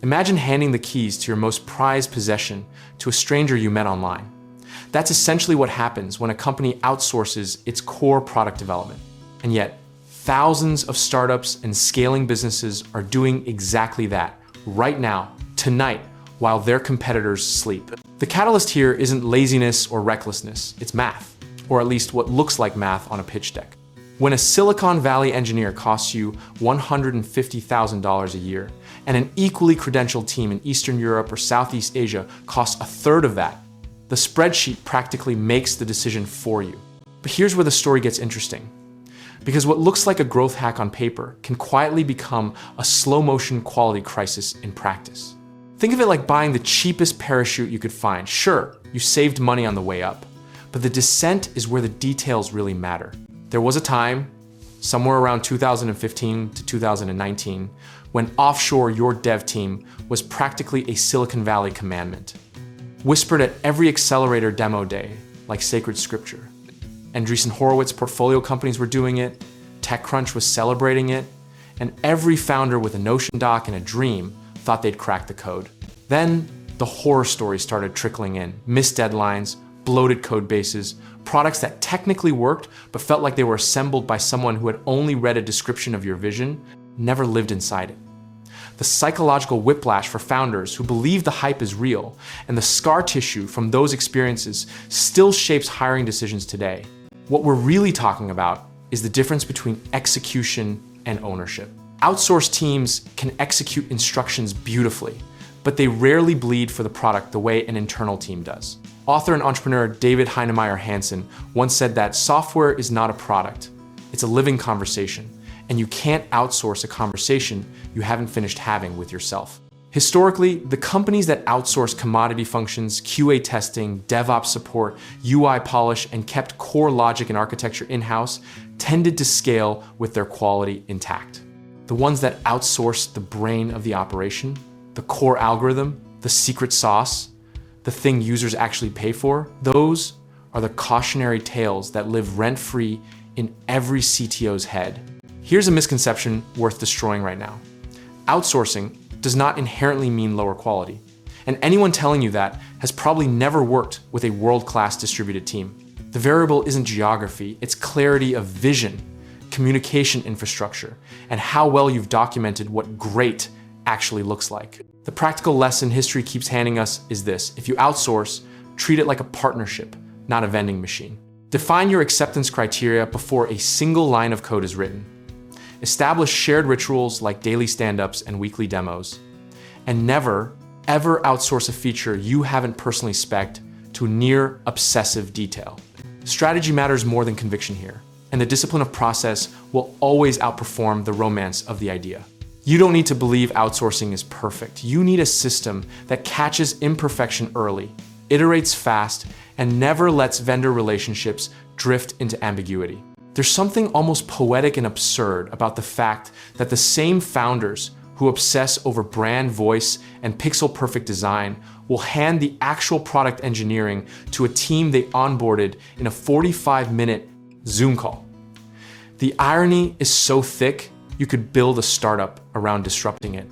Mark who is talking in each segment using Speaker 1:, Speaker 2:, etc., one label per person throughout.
Speaker 1: Imagine handing the keys to your most prized possession to a stranger you met online. That's essentially what happens when a company outsources its core product development. And yet, thousands of startups and scaling businesses are doing exactly that right now, tonight, while their competitors sleep. The catalyst here isn't laziness or recklessness, it's math, or at least what looks like math on a pitch deck. When a Silicon Valley engineer costs you $150,000 a year, and an equally credentialed team in Eastern Europe or Southeast Asia costs a third of that, the spreadsheet practically makes the decision for you. But here's where the story gets interesting. Because what looks like a growth hack on paper can quietly become a slow-motion quality crisis in practice. Think of it like buying the cheapest parachute you could find. Sure, you saved money on the way up, but the descent is where the details really matter. There was a time, somewhere around 2015 to 2019, when offshore your dev team was practically a Silicon Valley commandment. Whispered at every accelerator demo day, like sacred scripture. Andreessen Horowitz portfolio companies were doing it, TechCrunch was celebrating it, and every founder with a Notion doc and a dream thought they'd crack the code. Then the horror stories started trickling in. Missed deadlines, bloated code bases, products that technically worked but felt like they were assembled by someone who had only read a description of your vision, never lived inside it. The psychological whiplash for founders who believe the hype is real, and the scar tissue from those experiences still shapes hiring decisions today. What we're really talking about is the difference between execution and ownership. Outsourced teams can execute instructions beautifully, but they rarely bleed for the product the way an internal team does. Author and entrepreneur David Heinemeier Hansson once said that software is not a product, it's a living conversation, and you can't outsource a conversation you haven't finished having with yourself. Historically, the companies that outsourced commodity functions, QA testing, DevOps support, UI polish, and kept core logic and architecture in-house tended to scale with their quality intact. The ones that outsourced the brain of the operation, the core algorithm, the secret sauce, the thing users actually pay for, those are the cautionary tales that live rent-free in every CTO's head. Here's a misconception worth destroying right now. Outsourcing does not inherently mean lower quality, and anyone telling you that has probably never worked with a world-class distributed team. The variable isn't geography, it's clarity of vision, communication infrastructure, and how well you've documented what great actually looks like. The practical lesson history keeps handing us is this: if you outsource, treat it like a partnership, not a vending machine. Define your acceptance criteria before a single line of code is written. Establish shared rituals like daily stand-ups and weekly demos. And never, ever outsource a feature you haven't personally spec'd to near obsessive detail. Strategy matters more than conviction here, and the discipline of process will always outperform the romance of the idea. You don't need to believe outsourcing is perfect. You need a system that catches imperfection early, iterates fast, and never lets vendor relationships drift into ambiguity. There's something almost poetic and absurd about the fact that the same founders who obsess over brand voice and pixel-perfect design will hand the actual product engineering to a team they onboarded in a 45-minute Zoom call. The irony is so thick, you could build a startup around disrupting it.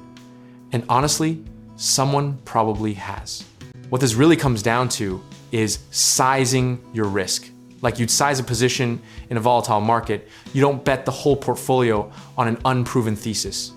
Speaker 1: And honestly, someone probably has. What this really comes down to is sizing your risk. Like you'd size a position in a volatile market, you don't bet the whole portfolio on an unproven thesis.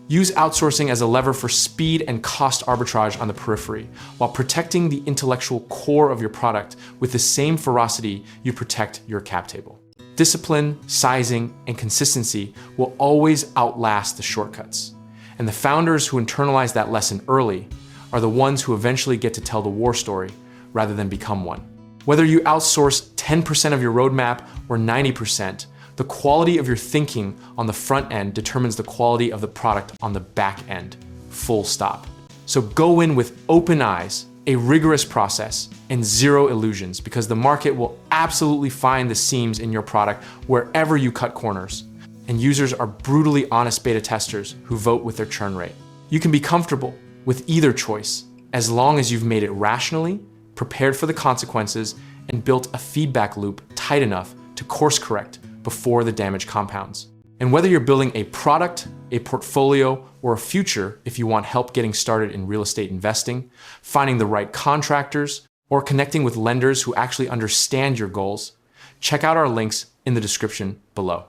Speaker 1: Use outsourcing as a lever for speed and cost arbitrage on the periphery, while protecting the intellectual core of your product with the same ferocity you protect your cap table. Discipline, sizing, and consistency will always outlast the shortcuts. And the founders who internalize that lesson early are the ones who eventually get to tell the war story rather than become one. Whether you outsource 10% of your roadmap or 90%, the quality of your thinking on the front end determines the quality of the product on the back end, full stop. So go in with open eyes, a rigorous process, and zero illusions, because the market will absolutely find the seams in your product wherever you cut corners. And users are brutally honest beta testers who vote with their churn rate. You can be comfortable with either choice as long as you've made it rationally, prepared for the consequences, and built a feedback loop tight enough to course correct before the damage compounds. And whether you're building a product, a portfolio, or a future if you want help getting started in real estate investing, finding the right contractors, or connecting with lenders who actually understand your goals, check out our links in the description below.